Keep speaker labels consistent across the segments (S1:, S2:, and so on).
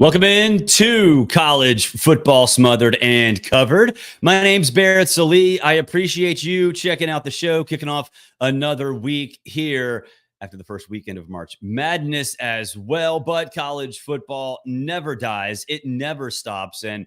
S1: Welcome in to College Football Smothered and Covered. My name's Barrett Sallee. I appreciate you checking out the show, kicking off another week here after the first weekend of March Madness as well. But college football never dies. It never stops. And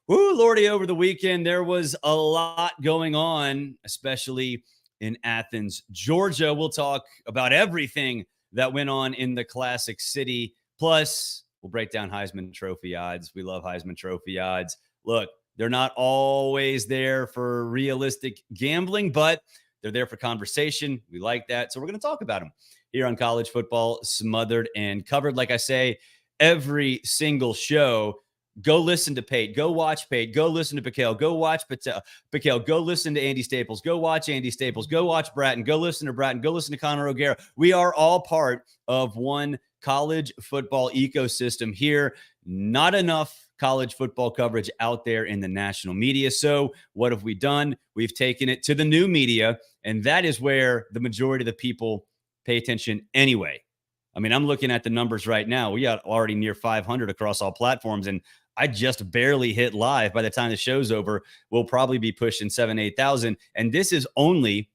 S1: whoo, Lordy, over the weekend, there was a lot going on, especially in Athens, Georgia. We'll talk about everything that went on in the classic city. Plus, we'll break down Heisman Trophy odds. We love Heisman Trophy odds. Look, they're not always there for realistic gambling, but they're there for conversation. We like that. So we're going to talk about them here on College Football Smothered and Covered. Like I say, every single show, go listen to Pate, go watch Pate, go listen to Piquel, go watch Piquel, go listen to Andy Staples, go watch Andy Staples, go watch Bratton, go listen to Bratton, go listen to Connor O'Gara. We are all part of one college football ecosystem here. Not enough college football coverage out there in the national media. So what have we done? We've taken it to the new media, and that is where the majority of the people pay attention anyway. I mean, I'm looking at the numbers right now. We are already near 500 across all platforms, and I just barely hit live. By the time the show's over, we'll probably be pushing 8,000. And this is only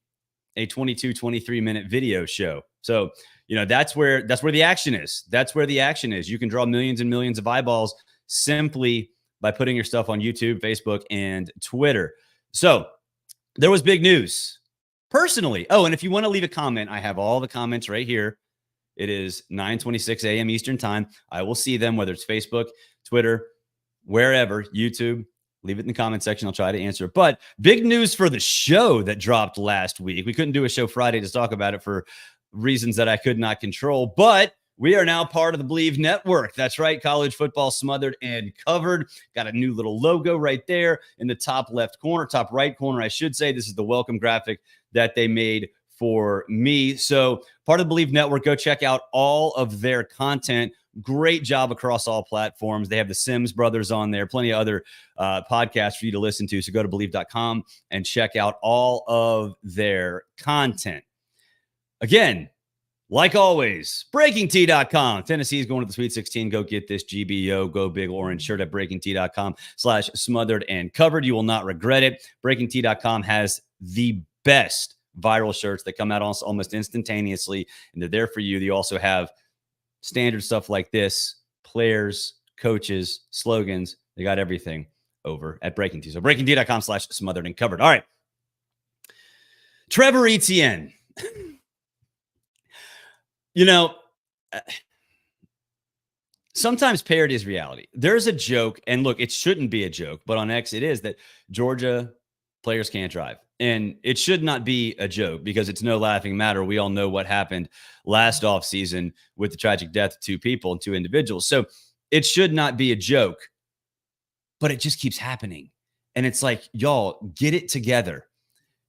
S1: a 23 minute video show. So, that's where the action is. That's where the action is. You can draw millions and millions of eyeballs simply by putting your stuff on YouTube, Facebook, and Twitter. So there was big news personally. Oh, and if you want to leave a comment, I have all the comments right here. It is 9:26 a.m. Eastern time. I will see them, whether it's Facebook, Twitter, wherever, YouTube. Leave it in the comment section. I'll try to answer. But big news for the show that dropped last week. We couldn't do a show Friday to talk about it for reasons that I could not control, but we are now part of the Believe Network. That's right. College Football Smothered and Covered. Got a new little logo right there in the top left corner, top right corner, I should say. This is the welcome graphic that they made for me. So part of the Believe Network, go check out all of their content. Great job across all platforms. They have the Sims brothers on there, plenty of other podcasts for you to listen to. So go to Believe.com and check out all of their content. Again, like always, BreakingT.com. Tennessee is going to the Sweet 16. Go get this GBO, go big orange shirt at BreakingT.com/smothered and covered. You will not regret it. BreakingT.com has the best viral shirts that come out almost instantaneously, and they're there for you. They also have standard stuff like this, players, coaches, slogans. They got everything over at BreakingT. So BreakingT.com/smothered and covered. All right. Trevor Etienne. Sometimes parody is reality. There's a joke, and look, it shouldn't be a joke, but on X it is, that Georgia players can't drive. And it should not be a joke because it's no laughing matter. We all know what happened last offseason with the tragic death of two people and two individuals. So it should not be a joke, but it just keeps happening. And it's like, y'all, get it together.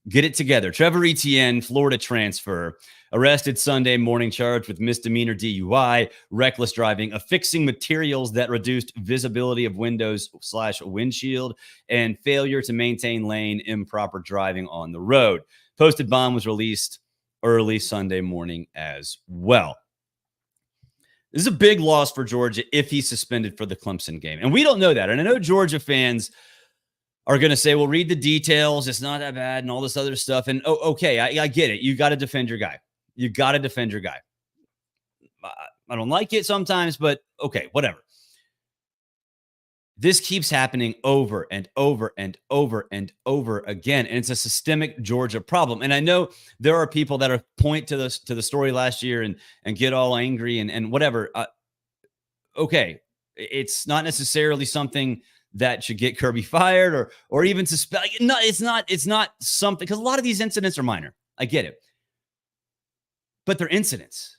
S1: Get it together. Trevor Etienne, Florida transfer, arrested Sunday morning, charged with misdemeanor DUI, reckless driving, affixing materials that reduced visibility of windows/windshield, and failure to maintain lane, improper driving on the road. Posted bond was released early Sunday morning as well. This is a big loss for Georgia if he's suspended for the Clemson game. And we don't know that. And I know Georgia fans are going to say, well, read the details. It's not that bad and all this other stuff. And okay, I get it. You got to defend your guy. You got to defend your guy. I don't like it sometimes, but okay, whatever. This keeps happening over and over and over and over again. And it's a systemic Georgia problem. And I know there are people that are point to the story last year and get all angry and whatever. Okay. It's not necessarily something that should get Kirby fired or even suspend. No, it's not something, because a lot of these incidents are minor. I get it. But they're incidents.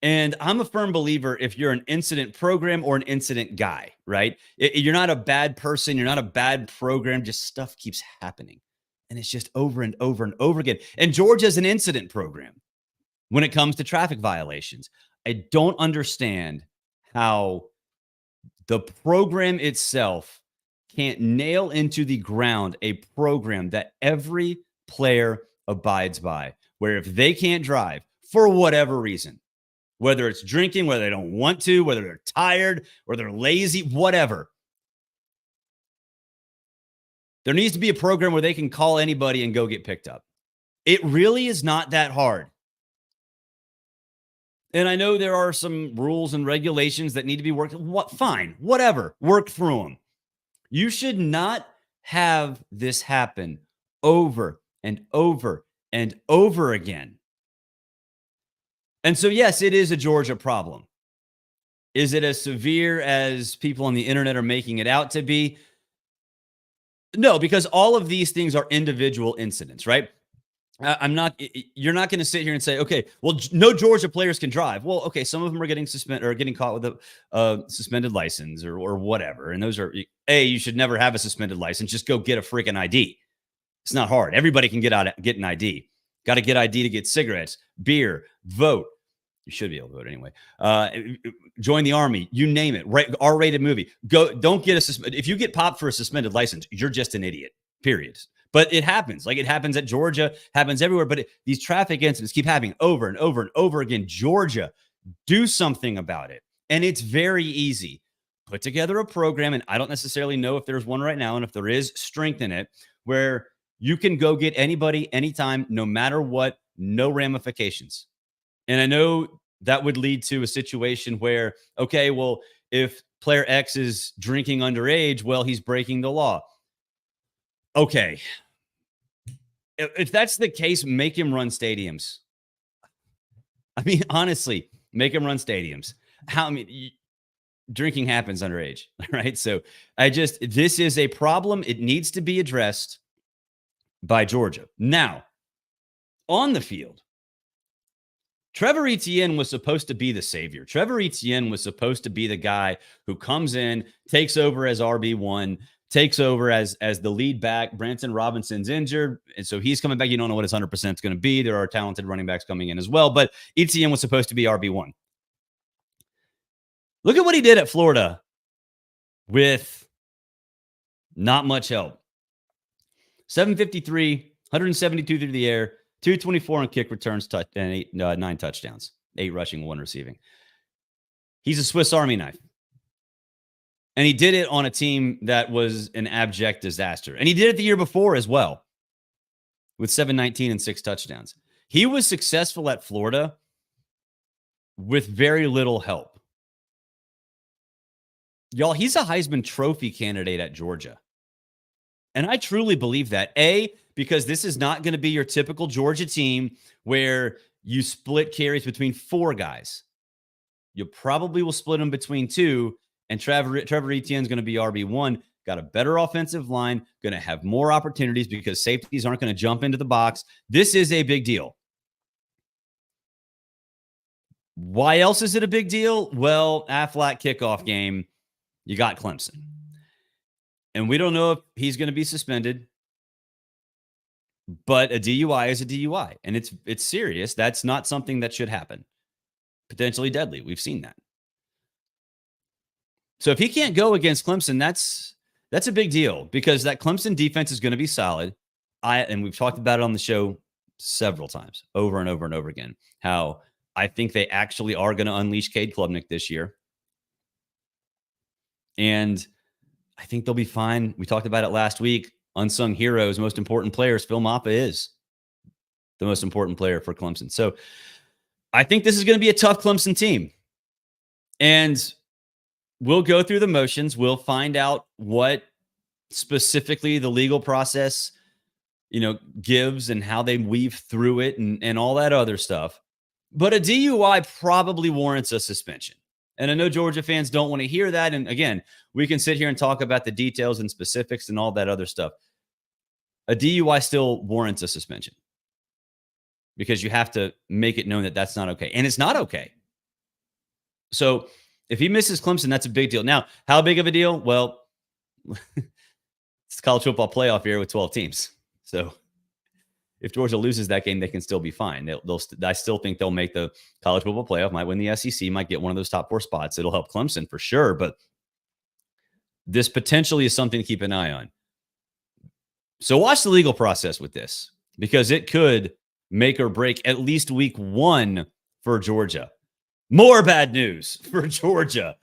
S1: And I'm a firm believer if you're an incident program or an incident guy, right? You're not a bad person. You're not a bad program. Just stuff keeps happening. And it's just over and over and over again. And Georgia's an incident program when it comes to traffic violations. I don't understand how the program itself can't nail into the ground a program that every player abides by, where if they can't drive for whatever reason, whether it's drinking, whether they don't want to, whether they're tired or they're lazy, whatever. There needs to be a program where they can call anybody and go get picked up. It really is not that hard. And I know there are some rules and regulations that need to be worked. Fine, whatever. Work through them. You should not have this happen over and over and over again. And so, yes, it is a Georgia problem. Is it as severe as people on the internet are making it out to be? No, because all of these things are individual incidents, right? You're not going to sit here and say, okay, well, no Georgia players can drive. Well, okay, some of them are getting suspended or getting caught with a suspended license or whatever. And those are, you should never have a suspended license. Just go get a freaking ID. It's not hard. Everybody can get an ID. Got to get ID to get cigarettes, beer, vote. You should be able to vote anyway. Join the army, you name it. R-rated movie. Don't get if you get popped for a suspended license, you're just an idiot. Period. But it happens. Like it happens at Georgia, happens everywhere. But these traffic incidents keep happening over and over and over again. Georgia, do something about it. And it's very easy. Put together a program, and I don't necessarily know if there's one right now, and if there is, strengthen it, where you can go get anybody, anytime, no matter what, no ramifications. And I know that would lead to a situation where, okay, well, if player X is drinking underage, well, he's breaking the law. Okay. If that's the case, make him run stadiums. I mean, honestly, make him run stadiums. Drinking happens underage, right? So this is a problem. It needs to be addressed by Georgia. Now, on the field, Trevor Etienne was supposed to be the savior. Trevor Etienne was supposed to be the guy who comes in, takes over as RB1, takes over as the lead back. Branson Robinson's injured, and so he's coming back. You don't know what his 100% is going to be. There are talented running backs coming in as well, but Etienne was supposed to be RB1. Look at what he did at Florida with not much help. 753, 172 through the air, 224 on kick returns, and 9 touchdowns, 8 rushing, 1 receiving. He's a Swiss Army knife. And he did it on a team that was an abject disaster. And he did it the year before as well with 719 and 6 touchdowns. He was successful at Florida with very little help. Y'all, he's a Heisman Trophy candidate at Georgia. And I truly believe that. Because this is not going to be your typical Georgia team where you split carries between 4 guys. You probably will split them between 2. And Trevor Etienne is going to be RB1. Got a better offensive line, going to have more opportunities because safeties aren't going to jump into the box. This is a big deal. Why else is it a big deal? Well, Aflac kickoff game, you got Clemson. And we don't know if he's going to be suspended. But a DUI is a DUI, and it's serious. That's not something that should happen. Potentially deadly. We've seen that. So if he can't go against Clemson, that's a big deal because that Clemson defense is going to be solid. And we've talked about it on the show several times, over and over and over again, how I think they actually are going to unleash Cade Klubnik this year. And I think they'll be fine. We talked about it last week. Unsung heroes, most important players. Phil Maffa is the most important player for Clemson. So I think this is going to be a tough Clemson team. And we'll go through the motions. We'll find out what specifically the legal process, gives and how they weave through it and all that other stuff. But a DUI probably warrants a suspension. And I know Georgia fans don't want to hear that. And again, we can sit here and talk about the details and specifics and all that other stuff. A DUI still warrants a suspension because you have to make it known that that's not okay. And it's not okay. So if he misses Clemson, that's a big deal. Now, how big of a deal? Well, it's college football playoff year with 12 teams. So if Georgia loses that game, they can still be fine. I still think they'll make the college football playoff, might win the SEC, might get one of those top 4 spots. It'll help Clemson for sure, but this potentially is something to keep an eye on. So watch the legal process with this because it could make or break at least week 1 for Georgia. More bad news for Georgia.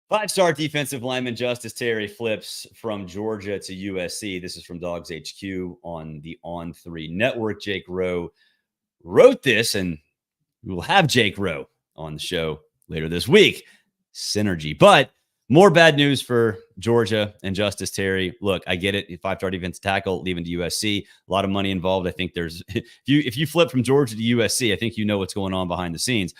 S1: Five-star defensive lineman Justice Terry flips from Georgia to USC. This is from Dogs HQ on the On3 Network. Jake Rowe wrote this, and we will have Jake Rowe on the show later this week. Synergy. But more bad news for Georgia and Justice Terry. Look, I get it. Five-star defensive tackle leaving to USC. A lot of money involved. I think there's if you flip from Georgia to USC, I think you know what's going on behind the scenes.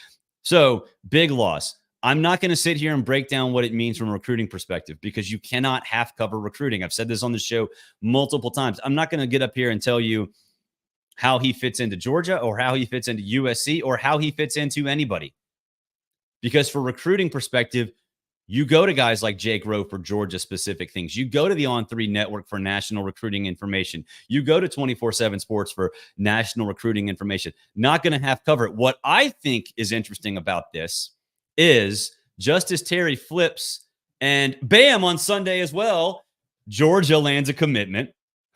S1: So big loss. I'm not going to sit here and break down what it means from a recruiting perspective because you cannot half cover recruiting. I've said this on the show multiple times. I'm not going to get up here and tell you how he fits into Georgia or how he fits into USC or how he fits into anybody. Because for recruiting perspective, you go to guys like Jake Rowe for Georgia specific things. You go to the On3 Network for national recruiting information. You go to 24/7 Sports for national recruiting information. Not going to half cover it. What I think is interesting about this is Justice Terry flips and bam, on Sunday as well, Georgia lands a commitment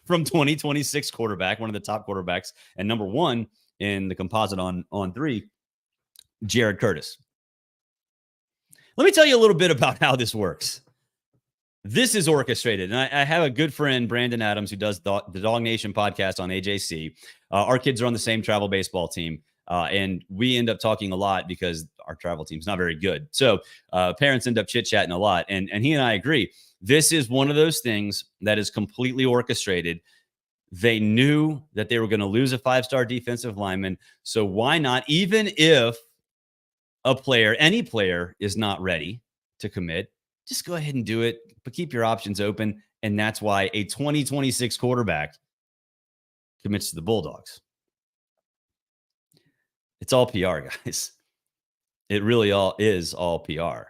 S1: from 2026 quarterback, one of the top quarterbacks and number one in the composite on three, Jared Curtis. Let me tell you a little bit about how this works. This is orchestrated. And I have a good friend, Brandon Adams, who does the Dog Nation podcast on AJC. Our kids are on the same travel baseball team. And we end up talking a lot because our travel team's not very good. So parents end up chit-chatting a lot. And he and I agree. This is one of those things that is completely orchestrated. They knew that they were going to lose a five-star defensive lineman. So why not, even if a player, any player, is not ready to commit, just go ahead and do it, but keep your options open. And that's why a 2026 quarterback commits to the Bulldogs. It's all PR, guys. It really all is all PR.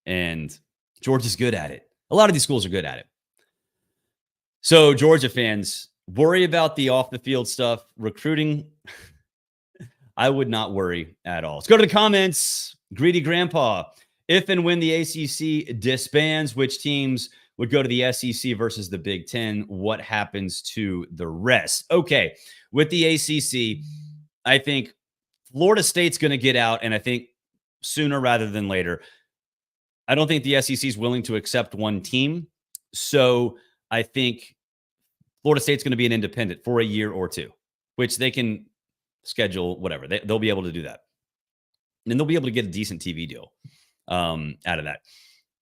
S1: And Georgia's good at it. A lot of these schools are good at it. So Georgia fans, worry about the off-the-field stuff. Recruiting, I would not worry at all. Let's go to the comments. Greedy Grandpa. If and when the ACC disbands, which teams would go to the SEC versus the Big Ten? What happens to the rest? Okay, with the ACC, I think Florida State's going to get out, and I think sooner rather than later. I don't think the SEC is willing to accept one team. So I think Florida State's going to be an independent for a year or two, which they can schedule whatever. They'll be able to do that. And they'll be able to get a decent TV deal out of that.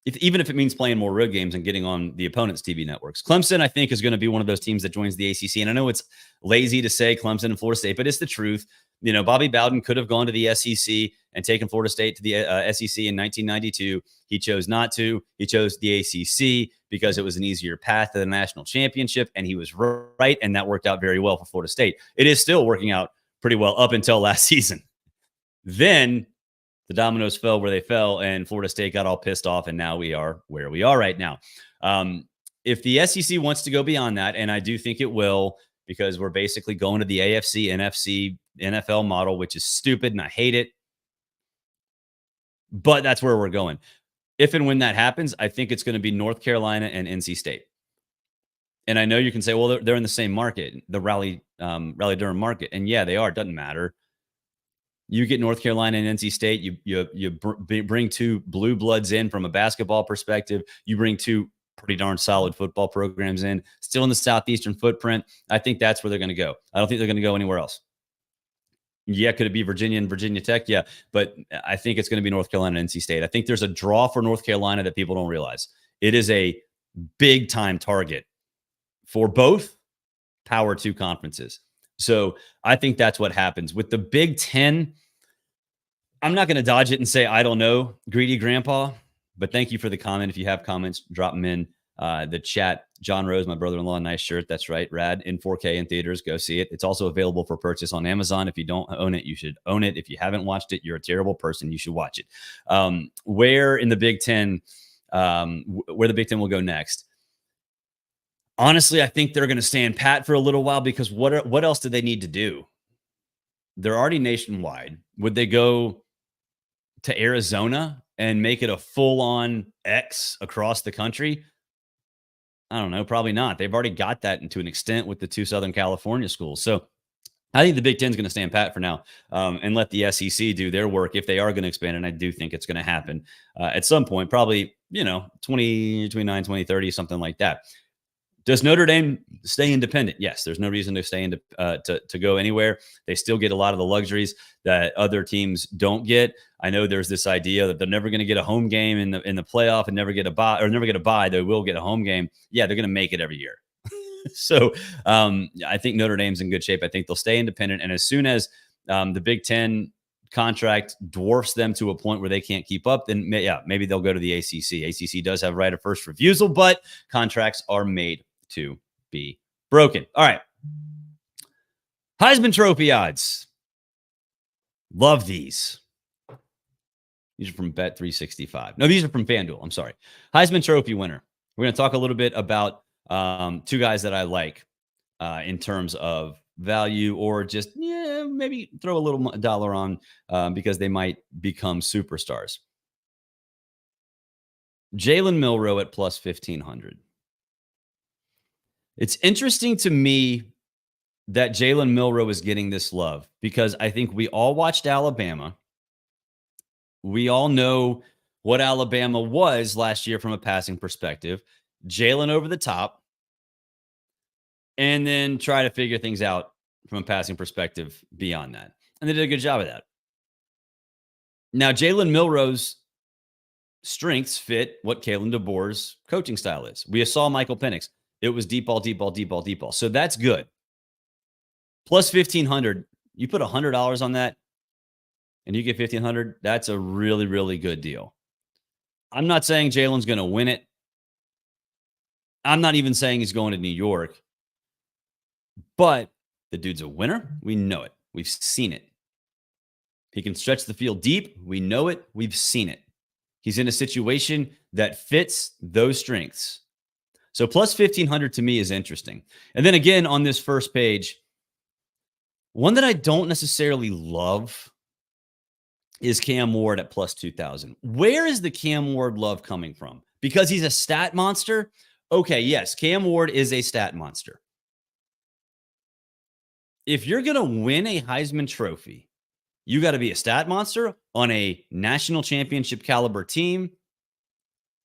S1: Even if it means playing more road games and getting on the opponent's TV networks. Clemson, I think, is going to be one of those teams that joins the ACC. And I know it's lazy to say Clemson and Florida State, but it's the truth. You know, Bobby Bowden could have gone to the SEC and taken Florida State to the SEC in 1992. He chose not to. He chose the ACC because it was an easier path to the national championship, and he was right, and that worked out very well for Florida State. It is still working out pretty well up until last season. Then the dominoes fell where they fell, and Florida State got all pissed off, and now we are where we are right now. If the SEC wants to go beyond that, and I do think it will, because we're basically going to the AFC, NFC, NFL model, which is stupid, and I hate it. But that's where we're going. If and when that happens, I think it's going to be North Carolina and NC State. And I know you can say, well, they're in the same market, the Raleigh-Durham market. And yeah, they are. It doesn't matter. You get North Carolina and NC State, you bring two blue bloods in from a basketball perspective. You bring two pretty darn solid football programs in, still in the Southeastern footprint. I think that's where they're going to go. I don't think they're going to go anywhere else. Yeah, could it be Virginia and Virginia Tech? Yeah, but I think it's going to be North Carolina and NC State. I think there's a draw for North Carolina that people don't realize. It is a big-time target for both Power 2 conferences. So I think that's what happens. With the Big Ten, I'm not going to dodge it and say, I don't know, Greedy Grandpa, but thank you for the comment. If you have comments, drop them in the chat. John Rose, my brother-in-law, nice shirt. That's right. Rad in 4K in theaters. Go see it. It's also available for purchase on Amazon. If you don't own it, you should own it. If you haven't watched it, you're a terrible person. You should watch it. Where in the Big Ten, where the Big Ten will go next? Honestly, I think they're going to stand pat for a little while because what else do they need to do? They're already nationwide. Would they go to Arizona and make it a full-on X across the country? I don't know. Probably not. They've already got that to an extent with the two Southern California schools. So I think the Big Ten is going to stand pat for now and let the SEC do their work if they are going to expand. And I do think it's going to happen at some point, probably, 2029, 2030, something like that. Does Notre Dame stay independent? Yes, there's no reason to stay to go anywhere. They still get a lot of the luxuries that other teams don't get. I know there's this idea that they're never going to get a home game in the playoff and never get a bye. They will get a home game. Yeah, they're going to make it every year. So I think Notre Dame's in good shape. I think they'll stay independent. And as soon as the Big Ten contract dwarfs them to a point where they can't keep up, then maybe they'll go to the ACC. ACC does have right of first refusal, but contracts are made to be broken. All right. Heisman Trophy odds. Love these. These are from Bet365. No, these are from FanDuel. I'm sorry. Heisman Trophy winner. We're going to talk a little bit about two guys that I like in terms of value, or just maybe throw a little dollar on because they might become superstars. Jalen Milroe at plus 1,500. It's interesting to me that Jalen Milroe is getting this love because I think we all watched Alabama. We all know what Alabama was last year from a passing perspective. Jalen over the top, and then try to figure things out from a passing perspective beyond that. And they did a good job of that. Now, Jalen Milroe's strengths fit what Kalen DeBoer's coaching style is. We saw Michael Penix. It was deep ball, deep ball, deep ball, deep ball. So that's good. Plus 1,500. You put $100 on that and you get 1,500. That's a really, really good deal. I'm not saying Jalen's going to win it. I'm not even saying he's going to New York. But the dude's a winner. We know it. We've seen it. He can stretch the field deep. We know it. We've seen it. He's in a situation that fits those strengths. So plus 1,500 to me is interesting. And then again, on this first page, one that I don't necessarily love is Cam Ward at plus 2,000. Where is the Cam Ward love coming from? Because he's a stat monster? Okay, yes, Cam Ward is a stat monster. If you're going to win a Heisman Trophy, you got to be a stat monster on a national championship caliber team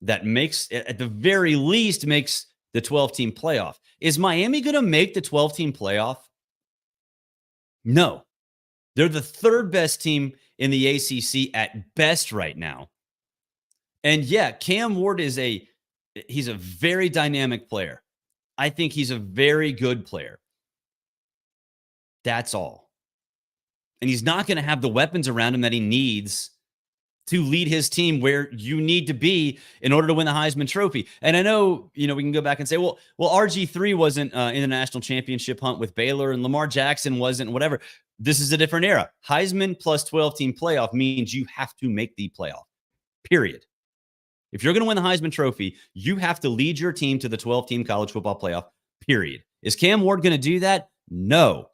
S1: that makes, at the very least, makes the 12-team playoff. Is Miami going to make the 12-team playoff? No. They're the third best team in the ACC at best right now. And yeah, Cam Ward he's a very dynamic player. I think he's a very good player. That's all. And he's not going to have the weapons around him that he needs to lead his team where you need to be in order to win the Heisman Trophy. And I know, we can go back and say, well, RG3 wasn't in the national championship hunt with Baylor, and Lamar Jackson wasn't, whatever. This is a different era. Heisman plus 12-team playoff means you have to make the playoff, period. If you're going to win the Heisman Trophy, you have to lead your team to the 12-team college football playoff, period. Is Cam Ward going to do that? No.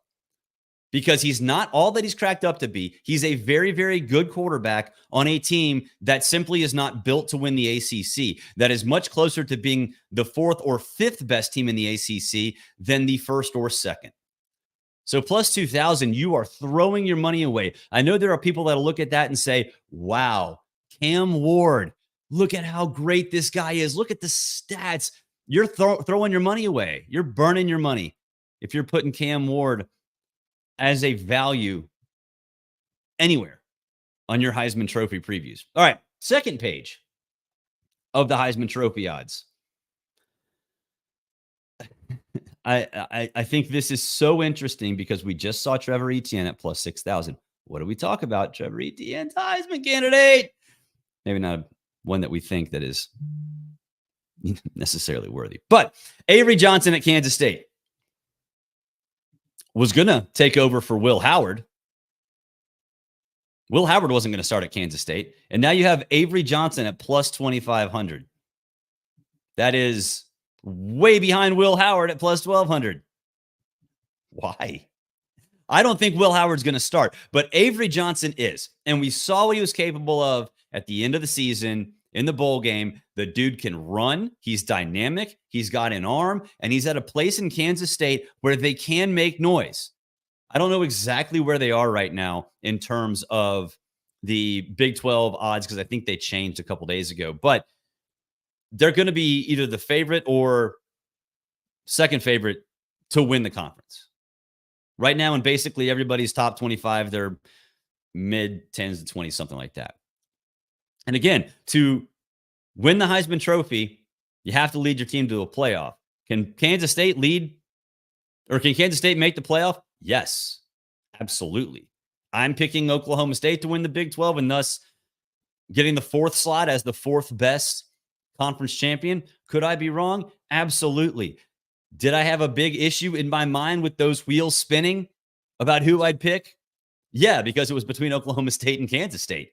S1: Because he's not all that he's cracked up to be. He's a very, very good quarterback on a team that simply is not built to win the ACC, that is much closer to being the fourth or fifth best team in the ACC than the first or second. So plus 2,000, you are throwing your money away. I know there are people that'll look at that and say, wow, Cam Ward, look at how great this guy is. Look at the stats. You're throwing your money away. You're burning your money if you're putting Cam Ward as a value anywhere on your Heisman Trophy previews. All right, second page of the Heisman Trophy odds. I think this is so interesting because we just saw Trevor Etienne at plus 6,000. What do we talk about? Trevor Etienne, Heisman candidate. Maybe not one that we think that is necessarily worthy. But Avery Johnson at Kansas State was going to take over for Will Howard. Will Howard wasn't going to start at Kansas State. And now you have Avery Johnson at plus 2,500. That is way behind Will Howard at plus 1,200. Why? I don't think Will Howard's going to start, but Avery Johnson is. And we saw what he was capable of at the end of the season in the bowl game. The dude can run. He's dynamic. He's got an arm, and he's at a place in Kansas State where they can make noise. I don't know exactly where they are right now in terms of the Big 12 odds because I think they changed a couple days ago, but they're going to be either the favorite or second favorite to win the conference. Right now, in basically everybody's top 25, they're mid 10s to 20, something like that. And again, to win the Heisman Trophy, you have to lead your team to a playoff. Can Kansas State lead, or can Kansas State make the playoff? Yes, absolutely. I'm picking Oklahoma State to win the Big 12 and thus getting the fourth slot as the fourth best conference champion. Could I be wrong? Absolutely. Did I have a big issue in my mind with those wheels spinning about who I'd pick? Yeah, because it was between Oklahoma State and Kansas State.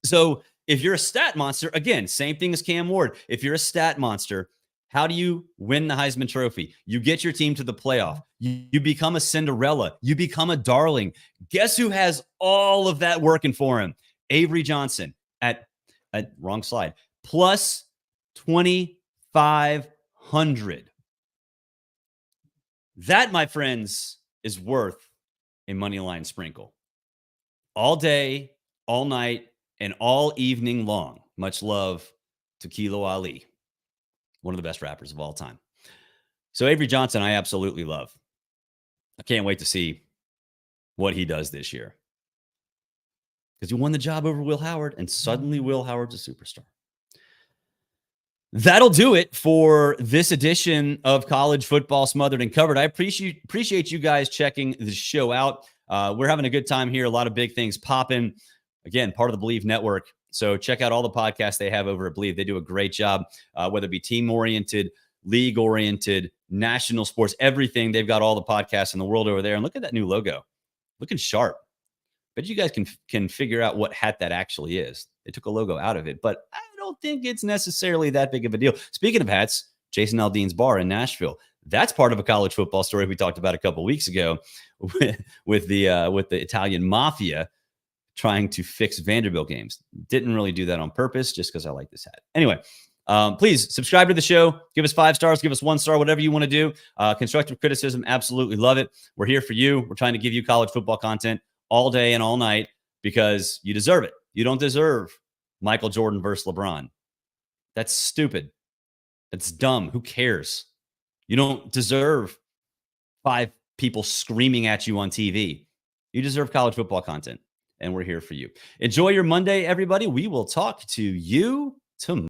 S1: So if you're a stat monster, again, same thing as Cam Ward. If you're a stat monster, how do you win the Heisman Trophy? You get your team to the playoff. You become a Cinderella. You become a darling. Guess who has all of that working for him? Avery Johnson at wrong slide, plus 2,500. That, my friends, is worth a money line sprinkle. All day, all night, and all evening long. Much love to Kilo Ali, one of the best rappers of all time. So Avery Johnson, I absolutely love. I can't wait to see what he does this year. Because he won the job over Will Howard, and suddenly Will Howard's a superstar. That'll do it for this edition of College Football Smothered and Covered. I appreciate you guys checking the show out. We're having a good time here. A lot of big things popping. Again, part of the Believe Network. So check out all the podcasts they have over at Believe. They do a great job, whether it be team-oriented, league-oriented, national sports, everything. They've got all the podcasts in the world over there. And look at that new logo. Looking sharp. Bet you guys can figure out what hat that actually is. They took a logo out of it, but I don't think it's necessarily that big of a deal. Speaking of hats, Jason Aldean's Bar in Nashville. That's part of a college football story we talked about a couple of weeks ago with the Italian mafia trying to fix Vanderbilt games. Didn't really do that on purpose, just because I like this hat. Anyway, please subscribe to the show. Give us 5 stars. Give us 1 star, whatever you want to do. Constructive criticism, absolutely love it. We're here for you. We're trying to give you college football content all day and all night because you deserve it. You don't deserve Michael Jordan versus LeBron. That's stupid. That's dumb. Who cares? You don't deserve 5 people screaming at you on TV. You deserve college football content, and we're here for you. Enjoy your Monday, everybody. We will talk to you tomorrow.